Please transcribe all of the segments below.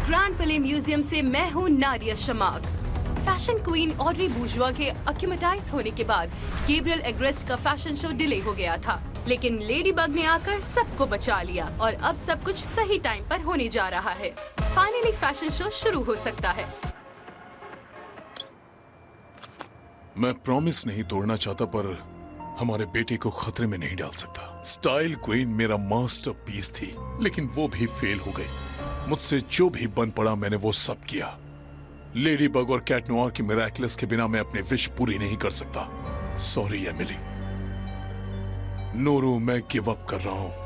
Grand पैले museum से मैं हूँ नाडिया शमाक। फैशन क्वीन ऑड्री बूर्जुआ के एक्यूमेटाइज होने के बाद गैब्रियल एग्रेस्ट का फैशन शो डिले हो गया था, लेकिन लेडी बग ने आकर सबको बचा लिया और अब सब कुछ सही टाइम पर होने जा रहा है। फाइनली फैशन शो शुरू हो सकता है। मैं प्रॉमिस नहीं तोड़ना चाहता, पर हमारे बेटे को खतरे में नहीं डाल सकता। स्टाइल क्वीन मेरा मास्टरपीस थी, लेकिन वो भी फेल हो गई। मुझसे जो भी बन पड़ा मैंने वो सब किया। लेडी बग और कैट नोआर की मिरेकल्स के बिना मैं अपनी विश पूरी नहीं कर सकता। Sorry Emily. नोरू, मैं गिव अप कर रहा हूं।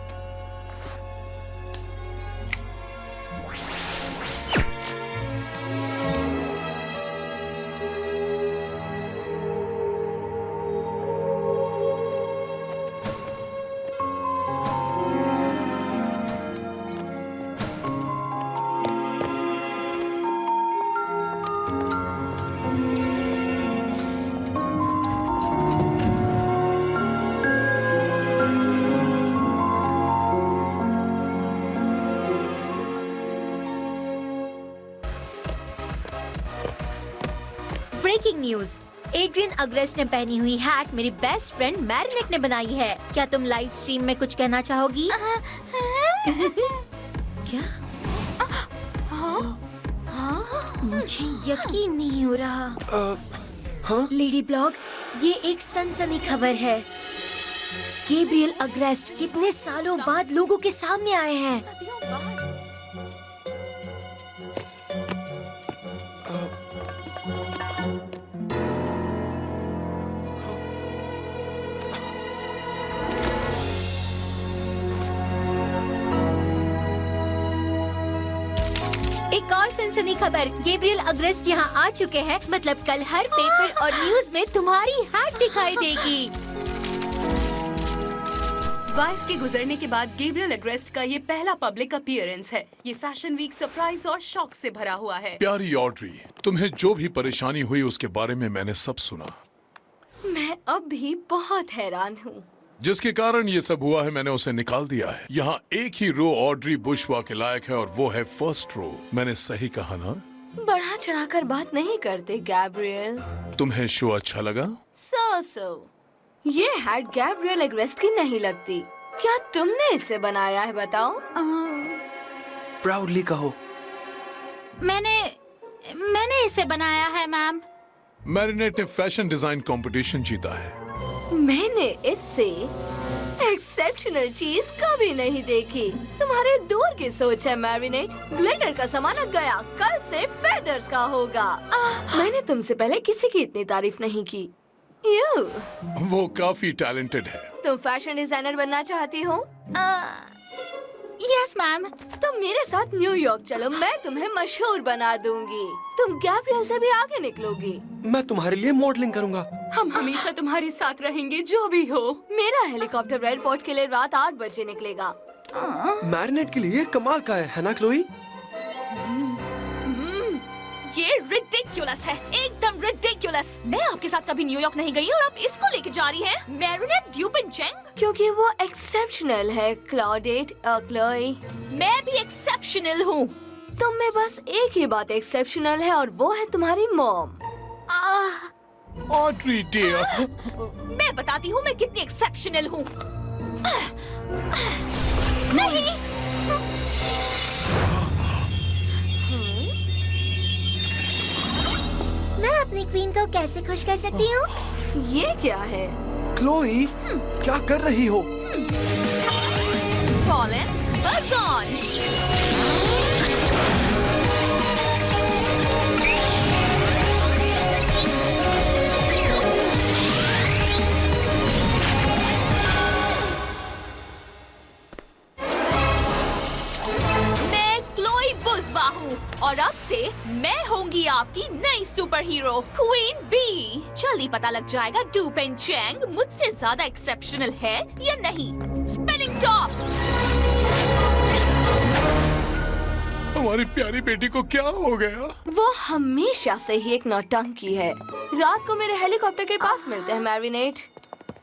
ब्रेकिंग न्यूज, एड्रियन अग्रेस्ट ने पहनी हुई हैट मेरी बेस्ट फ्रेंड मैरिनेट ने बनाई है। क्या तुम लाइव स्ट्रीम में कुछ कहना चाहोगी? क्या? मुझे यकीन नहीं हो रहा। लेडी ब्लॉग, ये एक सनसनी खबर है। गैब्रियल अग्रेस्ट कितने सालों बाद लोगों के सामने आए हैं। एक और सनसनी खबर, गैब्रियल अग्रेस्ट यहाँ आ चुके हैं। मतलब कल हर पेपर और न्यूज में तुम्हारी हैट दिखाई देगी। वाइफ के गुजरने के बाद गैब्रियल एग्रेस्ट का ये पहला पब्लिक अपीयरेंस है। ये फैशन वीक सरप्राइज और शॉक से भरा हुआ है। प्यारी ऑड्री, तुम्हें जो भी परेशानी हुई उसके बारे में मैंने सब सुना। मैं अब भी बहुत हैरान हूँ। जिसके कारण ये सब हुआ है मैंने उसे निकाल दिया है। यहाँ एक ही रो ऑड्री बुशवा के लायक है और वो है फर्स्ट रो। मैंने सही कहा ना? बढ़ा चढ़ाकर बात नहीं करते गैब्रियल। तुम्हें शो अच्छा लगा? सो ये हैट गैब्रियल एग्रेस्ट की नहीं लगती। क्या तुमने इसे बनाया है, बताओ? प्राउडली कहो। मैंने इसे बनाया है मैम। मैरिनेट ने फैशन डिजाइन कंपटीशन जीता है। मैंने इससे एक्सेप्शनल चीज कभी नहीं देखी। तुम्हारे दूर की सोच है मैरिनेट। ग्लिटर का सामान गया, कल से फेदर्स का होगा। मैंने तुमसे पहले किसी की इतनी तारीफ नहीं की। वो काफी टैलेंटेड है। तुम फैशन डिजाइनर बनना चाहती हो? Yes ma'am. तुम मेरे साथ न्यूयॉर्क चलो, मैं तुम्हें मशहूर बना दूंगी। तुम गैब्रियल से भी आगे निकलोगी। मैं तुम्हारे लिए मॉडलिंग करूंगा। हम हमेशा तुम्हारे साथ रहेंगे, जो भी हो। मेरा हेलीकॉप्टर एयरपोर्ट के लिए रात 8 बजे निकलेगा। मैरिनेट के लिए कमाल का है ना क्लोई? ये रिडिकुलस है, एकदम रिडिकुलस। मैं आपके साथ कभी न्यूयॉर्क नहीं गई और आप इसको लेके जा रही हैं? मैरिनेट ड्यूपिंचेंग? क्योंकि वो एक्सेप्शनल है क्लॉडेट क्लोई। मैं भी एक्सेप्शनल हूँ। तुम में बस एक ही बात एक्सेप्शनल है और वो है तुम्हारी मॉम। ऑड्री डियर, मैं बताती हूँ मैं कितनी एक्सेप्शनल हूँ। नहीं। मैं अपनी क्वीन को कैसे खुश कर सकती हूँ? ये क्या है? क्लोई, क्या कर रही हो? कॉलिन, बस ऑन। और अब से मैं होंगी आपकी नई सुपर हीरो क्वीन बी। जल्दी पता लग जाएगा ड्यूपिंचेंग मुझसे ज्यादा एक्सेप्शनल है या नहीं। Spinning top. हमारी प्यारी बेटी को क्या हो गया? वो हमेशा से ही एक नौटंकी है। रात को मेरे हेलीकॉप्टर के पास मिलते हैं मैरिनेट।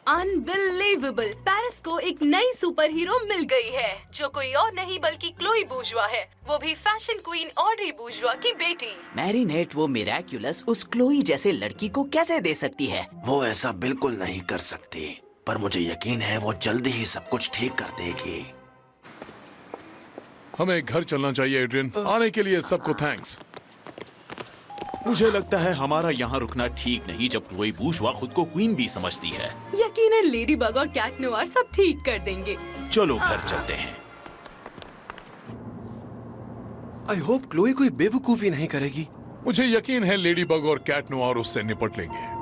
अनबिलीवेबल, पेरिस को एक नई सुपर हीरो मिल गई है, जो कोई और नहीं बल्कि क्लोई बूर्जुआ है, वो भी फैशन क्वीन ऑड्री बूर्जुआ की बेटी। मैरिनेट वो मिराक्युलस उस क्लोई जैसे लड़की को कैसे दे सकती है? वो ऐसा बिल्कुल नहीं कर सकती, पर मुझे यकीन है वो जल्दी ही सब कुछ ठीक कर देगी। हमें घर चलना चाहिए एड्रियन। आने के लिए सबको थैंक्स। मुझे लगता है हमारा यहाँ रुकना ठीक नहीं जब क्लोई बूर्जुआ खुद को क्वीन भी समझती है। यकीनन लेडी बग और कैट नोआर सब ठीक कर देंगे। चलो घर चलते हैं। आई होप क्लोई कोई बेवकूफी नहीं करेगी। मुझे यकीन है लेडी बग और कैट नोआर उससे निपट लेंगे।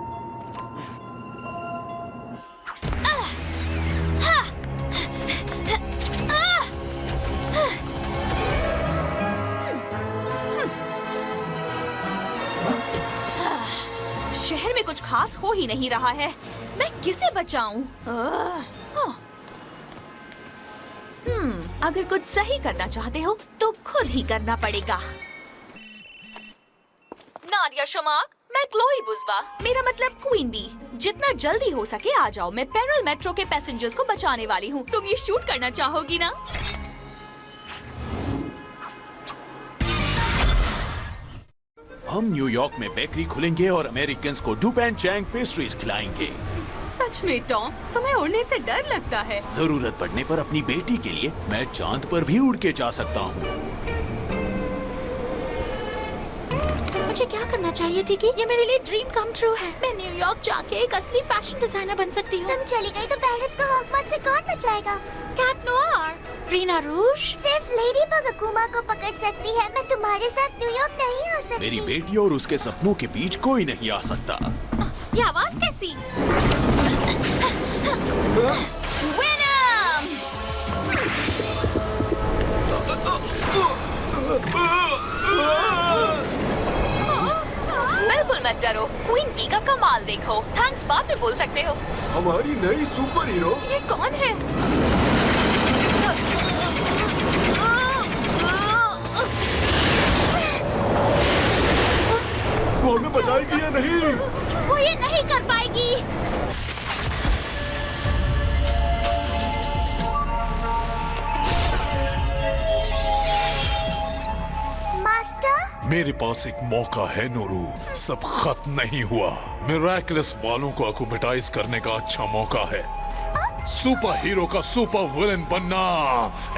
शहर में कुछ खास हो ही नहीं रहा है, मैं किसे बचाऊं? अगर कुछ सही करना चाहते हो तो खुद ही करना पड़ेगा। नादिया शमाक, मैं क्लोई बुजवा, मेरा मतलब क्वीन बी। जितना जल्दी हो सके आ जाओ, मैं पेरल मेट्रो के पैसेंजर्स को बचाने वाली हूँ। तुम ये शूट करना चाहोगी ना? हम न्यूयॉर्क में बेकरी खुलेंगे और अमेरिकन्स को डूप एंड चैंग पेस्ट्रीज खिलाएंगे। सच में टॉम, तुम्हें उड़ने से डर लगता है? जरूरत पड़ने पर अपनी बेटी के लिए मैं चांद पर भी उड़ के जा सकता हूँ। मुझे क्या करना चाहिए टिकी? ये मेरे लिए ड्रीम कम ट्रू है। मैं न्यूयॉर्क जाके एक असली फैशन डिजाइनर बन सकती हूँ। तुम चली गई तो पेरिस का हुकूमत से कौन बचाएगा? कैट नोआर, रीना रूज, सिर्फ लेडी बग अकुमा को पकड़ सकती है। मैं तुम्हारे साथ न्यूयॉर्क नहीं आ सकती। मेरी बेटी और उसके सपनों के बीच कोई नहीं आ सकता। ये आवाज कैसी? बिल्कुल मत डरो, क्वीन बी का कमाल देखो। थैंक्स बाद में बोल सकते हो। हमारी नई सुपर हीरो। ये कौन है? वो हमें बचाएगी या नहीं? वो ये नहीं कर पाएगी। मास्टर, मेरे पास एक मौका है नोरू। सब खत्म नहीं हुआ। मिराकुलस वालों को अकुमेटाइज करने का अच्छा मौका है। सुपर हीरो का सुपर विलेन बनना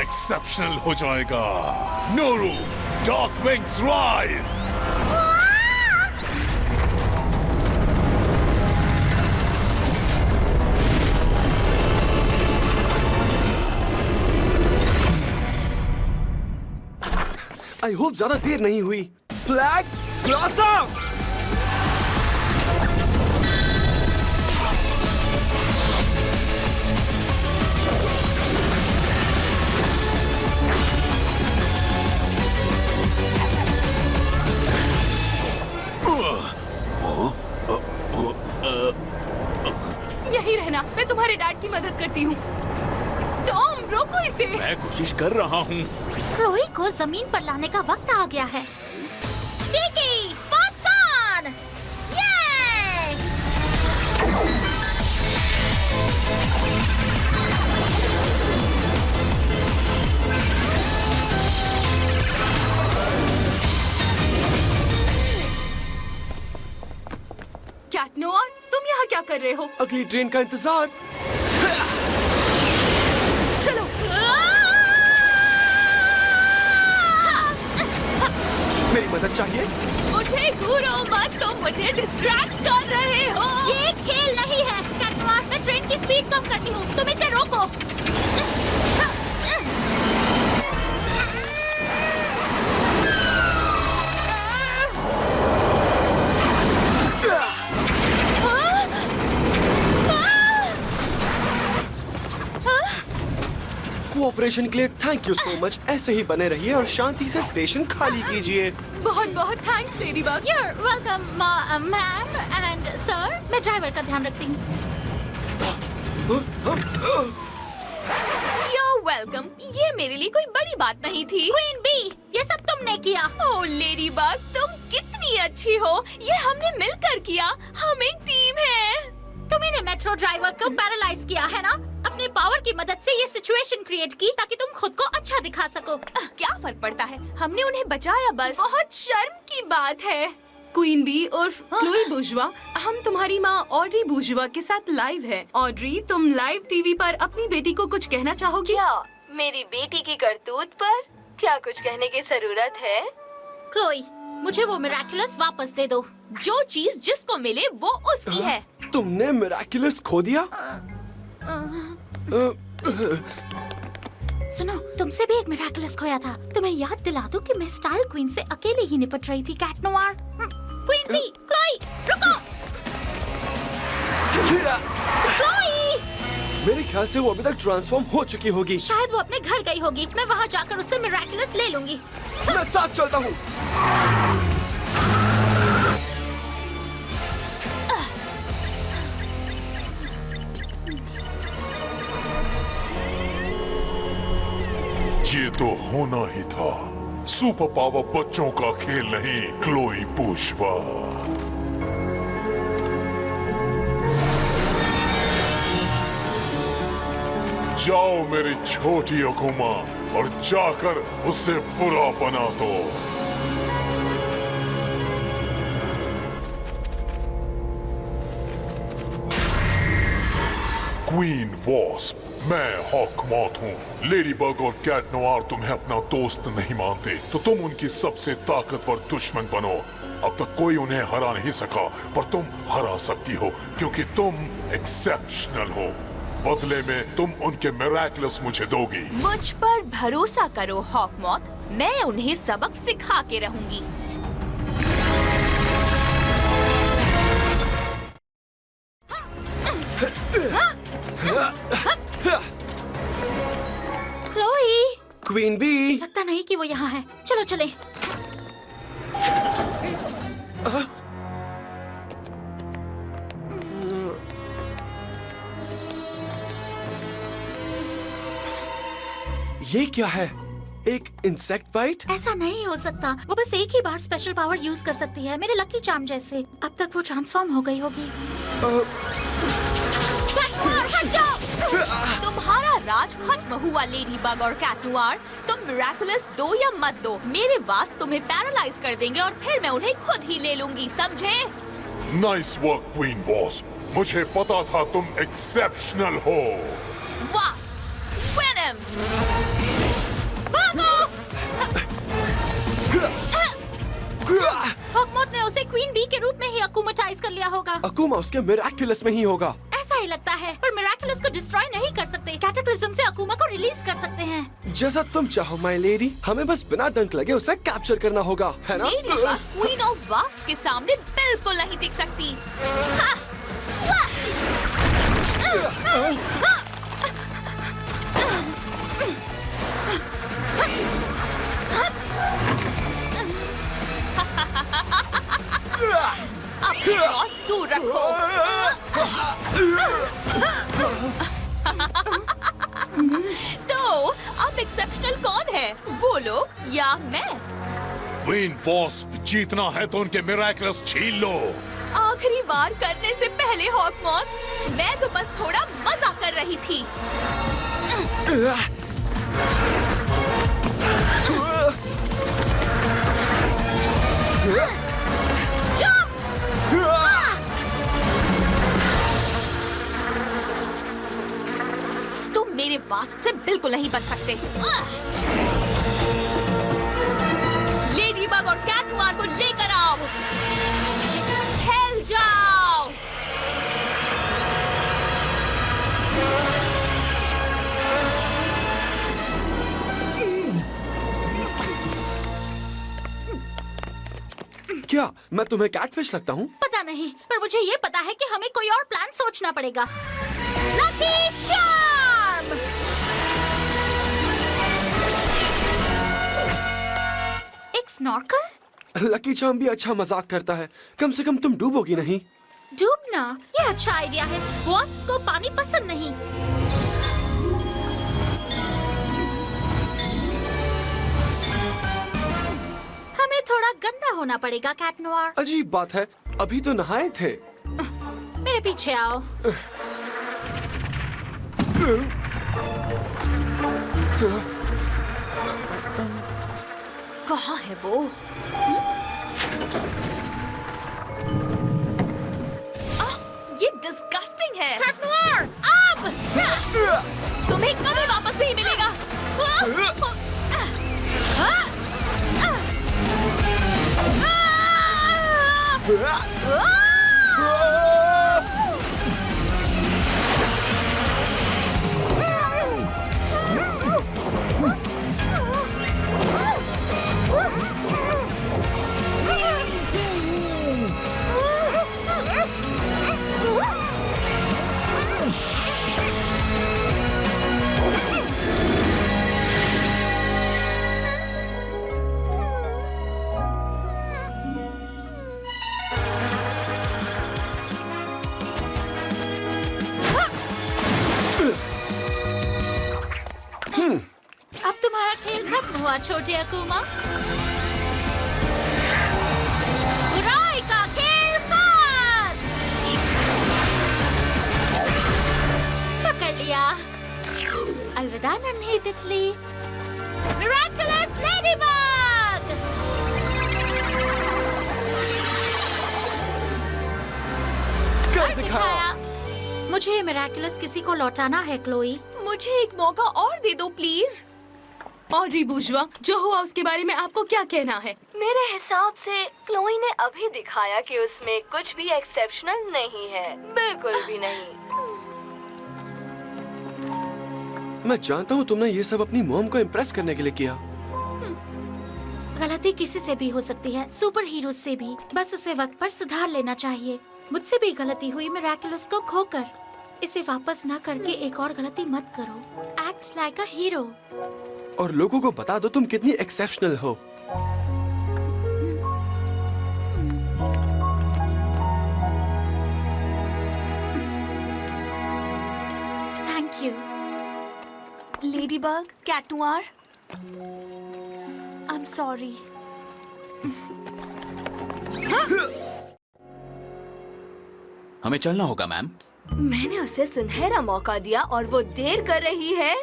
एक्सेप्शनल हो जाएगा। Nauru, dark wings rise. I hope ज्यादा देर नहीं हुई। Black blossom! यही रहना, मैं तुम्हारे डैड की मदद करती हूँ। टॉम, रोको इसे। मैं कोशिश कर रहा हूँ। क्लोई को जमीन पर लाने का वक्त आ गया है। टिकी, स्पॉट्स ऑन! ये! कैट नोआर, तुम यहाँ क्या कर रहे हो? अगली ट्रेन का इंतजार। चलो। मेरी मदद चाहिए? मुझे घूरो मत, तुम मुझे डिस्ट्रैक्ट कर रहे हो। ये एक खेल नहीं है। कैट नोआर, मैं ट्रेन की स्पीड कम करती हूँ, तुम इसे रोको। कोऑपरेशन के लिए थैंक यू सो मच। ऐसे ही बने रहिए और शांति से स्टेशन खाली कीजिए। बहुत बहुत thanks lady bug. You're welcome, ma'am and sir. मैं ड्राइवर का ध्यान रखती हूँ। You're welcome। ये मेरे लिए कोई बड़ी बात नहीं थी। क्वीन बी, ये सब तुमने किया। ओह लेडी बग, तुम कितनी अच्छी हो। ये हमने मिलकर किया। हम एक टीम है। तुम मैंने मेट्रो ड्राइवर को पैरालाइज किया है ना? अपने पावर की मदद से ये सिचुएशन क्रिएट की ताकि तुम खुद को अच्छा दिखा सको। क्या फर्क पड़ता है, हमने उन्हें बचाया बस। बहुत शर्म की बात है। क्वीन बी और क्लोई बुर्जुआ, हम तुम्हारी माँ ऑड्री बुर्जुआ के साथ लाइव है। ऑड्री, तुम लाइव टीवी पर अपनी बेटी को कुछ कहना चाहोगी? क्या मेरी बेटी की करतूत पर क्या कुछ कहने की जरूरत है? क्लोई, मुझे वो मिराकुलस वापस दे दो। जो चीज जिसको मिले वो उसकी है। तुमने मिराकुलस खो दिया? सुनो, तुमसे भी एक मिराकुलस खोया था। तुम्हें याद दिला दूं कि मैं स्टाइल क्वीन से अकेले ही निपट रही थी। Cat Noir, Queen Bee, Chloe, रुको। क्लोई! मेरे ख्याल से वो अभी तक ट्रांसफॉर्म हो चुकी होगी। शायद वो अपने घर गई होगी। मैं वहाँ जाकर उससे मिराकुलस ले लूंगी। मैं साथ चलता हूँ। ये तो होना ही था। सुपर पावर बच्चों का खेल नहीं, क्लोई बुर्जुआ। जाओ मेरी छोटी अकुमा और जाकर उसे बुरा बना दो। क्वीन वॉस्प, मैं हॉकमॉथ हूँ। लेडी बग और कैट नोआर तुम्हें अपना दोस्त नहीं मानते, तो तुम उनकी सबसे ताकतवर दुश्मन बनो। अब तक कोई उन्हें हरा नहीं सका, पर तुम हरा सकती हो क्योंकि तुम एक्सेप्शनल हो। बदले में तुम उनके मिराकुलस मुझे दोगी। मुझ पर भरोसा करो हॉकमॉथ, मैं उन्हें सबक सिखा के रहूंगी। क्लोई, क्वीन बी, लगता नहीं कि वो यहाँ है। चलो चले। ये क्या है? एक इंसेक्ट बाइट? ऐसा नहीं हो सकता। वो बस एक ही बार स्पेशल पावर यूज कर सकती है, मेरे लकी चार्म जैसे। अब तक वो ट्रांसफॉर्म हो गई होगी। हट जाओ! तुम्हारा राज खत्म हुआ लेडी बग और कैट नोआर। तुम मिराकुलस दो या मत दो, मेरे वास्प तुम्हें पैरालाइज कर देंगे और फिर मैं उन्हें खुद ही ले लूंगी, समझे? नाइस वर्क क्वीन वॉस्प, मुझे पता था तुम एक्सेप्शनल हो। वास्प, वेनम, हॉकमॉथ ने उसे क्वीन बी के रूप में ही अकुमाटाइज कर लिया होगा। अकुमा उसके मिराकुलस में ही होगा। ऐसा ही लगता है, पर मिराकुलस को डिस्ट्रॉय नहीं कर सकते। कैटाक्लिज्म से अकुमा को रिलीज कर सकते हैं। जैसा तुम चाहो माय लेडी, हमें बस बिना डंक लगे उसे कैप्चर करना होगा, है ना? Lady bug queen of wasp के सामने बिल्कुल नहीं टिक सकती। हा! अपनी क्रॉस दूर रखो। तो अब एक्सेप्शनल कौन है, वो लोग या मैं? क्वीन वॉस्प, जीतना है तो उनके मिराकुलस छीन लो। आखिरी बार करने से पहले हॉकमॉथ, मैं तो बस थोड़ा मजा कर रही थी। तुम मेरे वास्प से बिल्कुल नहीं बच सकते। लेडी बग और कैट नोआर को लेकर आओ। फैल जाओ। क्या मैं तुम्हें कैटफिश लगता हूँ? पता नहीं, पर मुझे ये पता है कि हमें कोई और प्लान सोचना पड़ेगा। Lucky charm! एक स्नॉर्कल? लकी चार्म भी अच्छा मजाक करता है। कम से कम तुम डूबोगी नहीं। डूबना? ये अच्छा आइडिया है। वास्प को पानी पसंद नहीं। हमें थोड़ा गंदा होना पड़ेगा कैट नोआर। अजीब बात है, अभी तो नहाए थे। मेरे पीछे आओ। कहाँ है वो? ये डिस्गस्टिंग है। अब तुम्हें कभी वापस नहीं मिलेगा। अब तुम्हारा खेल खत्म हुआ छोटे अकुमा। बुराई का खेल खत्म। पकड़ लिया। अलविदा नन्ही तितली। Miraculous ladybug. कर दिखाया। मुझे ये मिरेकुलस किसी को लौटाना है क्लोई। मुझे एक मौका और दे दो प्लीज। ऑड्री बूर्जुआ, जो हुआ उसके बारे में आपको क्या कहना है? मेरे हिसाब से क्लोई ने अभी दिखाया कि उसमें कुछ भी एक्सेप्शनल नहीं है, बिल्कुल भी नहीं। मैं जानता हूँ तुमने ये सब अपनी मॉम को इम्प्रेस करने के लिए किया। गलती किसी से भी हो सकती है, सुपर हीरो से भी। बस उसे वक्त पर सुधार लेना चाहिए। मुझसे भी गलती हुई मिरेकुलस को खोकर। इसे वापस ना करके एक और गलती मत करो। Act like a hero. और लोगों को बता दो तुम कितनी एक्सेप्शनल हो। Thank you. Ladybug, Cat Noir, I am sorry. हमें चलना होगा मैम। मैंने उसे सुनहरा मौका दिया और वो देर कर रही है।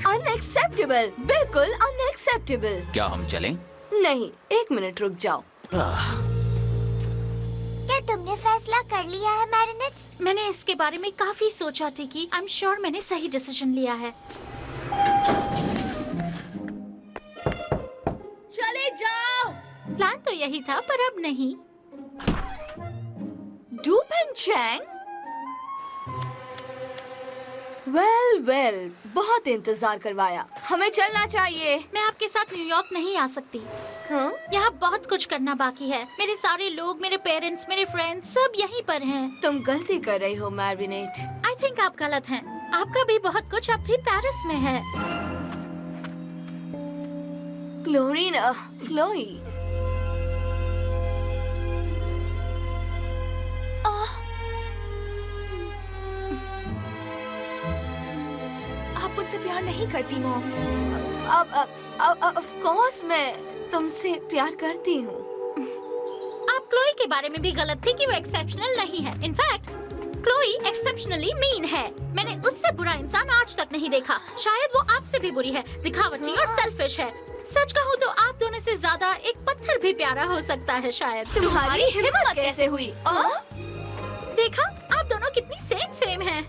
अनएक्सेप्टेबल, बिल्कुल अनएक्सेप्टेबल। क्या हम चलें? नहीं, 1 मिनट रुक जाओ। क्या तुमने फैसला कर लिया है मैरिनेट? मैंने इसके बारे में काफी सोचा टिकी। आई एम श्योर मैंने सही डिसीजन लिया है। चले जाओ। प्लान तो यही था पर अब नहीं। डूपेन चैंग, वेल, बहुत इंतजार करवाया। हमें चलना चाहिए। मैं आपके साथ न्यूयॉर्क नहीं आ सकती। हाँ? यहाँ बहुत कुछ करना बाकी है। मेरे सारे लोग, मेरे पेरेंट्स, मेरे फ्रेंड्स सब यहीं पर हैं। तुम गलती कर रही हो मैरिनेट। आई थिंक आप गलत हैं। आपका भी बहुत कुछ अभी पेरिस में है। क्लोई। आप मुझसे प्यार नहीं करती मॉम। ऑफ कोर्स मैं तुमसे प्यार करती हूँ। आप क्लोई के बारे में भी गलत थी कि वो एक्सेप्शनल नहीं है। इनफैक्ट क्लोई एक्सेप्शनली मीन है। मैंने उससे बुरा इंसान आज तक नहीं देखा। शायद वो आपसे भी बुरी है, दिखावटी और सेल्फिश है। सच कहूँ तो आप दोनों से ज्यादा एक पत्थर भी प्यारा हो सकता है शायद। तुम्हारी हिम्मत कैसे हुई? देखा, आप दोनों कितनी सेम हैं।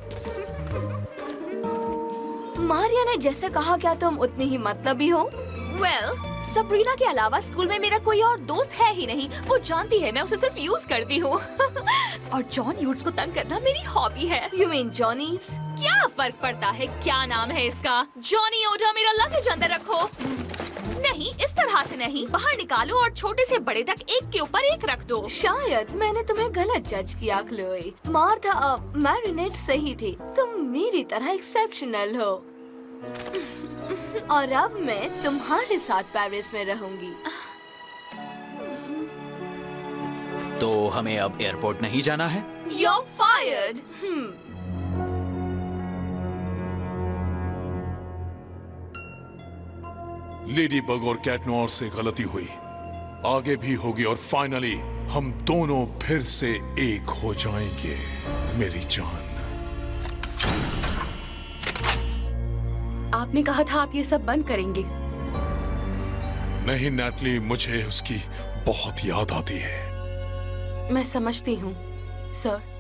मारिया ने जैसे कहा, क्या तुम उतनी ही मतलबी हो? सबरीना के अलावा स्कूल में मेरा कोई और दोस्त है ही नहीं। वो जानती है मैं उसे सिर्फ यूज करती हूँ। और जॉन यूट्स को तंग करना मेरी हॉबी है। You mean John eaves? क्या फर्क पड़ता है क्या नाम है इसका? जॉनी ओजा। मेरा लगेज अंदर रखो। नहीं, इस तरह से नहीं। बाहर निकालो और छोटे से बड़े तक एक के ऊपर एक रख दो। शायद मैंने तुम्हें गलत जज किया क्लोई। मार्था मैरिनेट सही थी। तुम मेरी तरह एक्सेप्शनल हो। और अब मैं तुम्हारे साथ पेरिस में रहूंगी। तो हमें अब एयरपोर्ट नहीं जाना है? You're fired. लेडी बग और कैट नोयर से गलती हुई, आगे भी होगी और फाइनली हम दोनों फिर से एक हो जाएंगे। मेरी जान। आपने कहा था आप ये सब बंद करेंगे। नहीं नैटली, मुझे उसकी बहुत याद आती है। मैं समझती हूँ सर।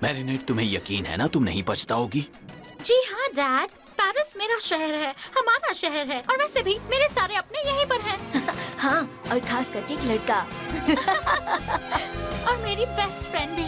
मैरिनेट, तुम्हें यकीन है ना तुम नहीं पछताओगी? जी हाँ डैड, पेरिस मेरा शहर है, हमारा शहर है, और वैसे भी मेरे सारे अपने यहीं पर हैं। हाँ, और खास करके एक लड़का। और मेरी बेस्ट फ्रेंड भी।